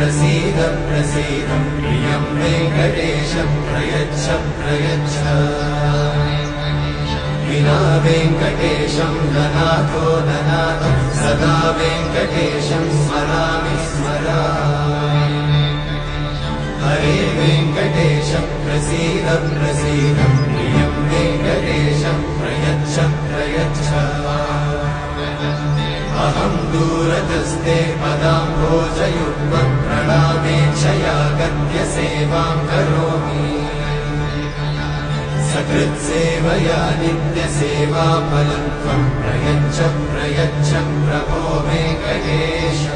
प्रसीद प्रसीद प्रियं वेङ्कटेश प्रयच्छ प्रयच्छ विना वेङ्कटेशं ननाथो ननाथ सदा वेङ्कटेशं स्मरामि स्मरामि हरे वेङ्कटेश प्रसीद प्रसीद प्रियं वेङ्कटेश प्रयच्छ प्रयच्छ अहं दूरतस्ते पदाम्भोजयुग्मं प्रणामेच्छया गद्य सेवां करोमि सकृत्सेवया नित्यसेवाफलं त्वं प्रयच्छ प्रयच्छ प्रभो वेङ्कटेश।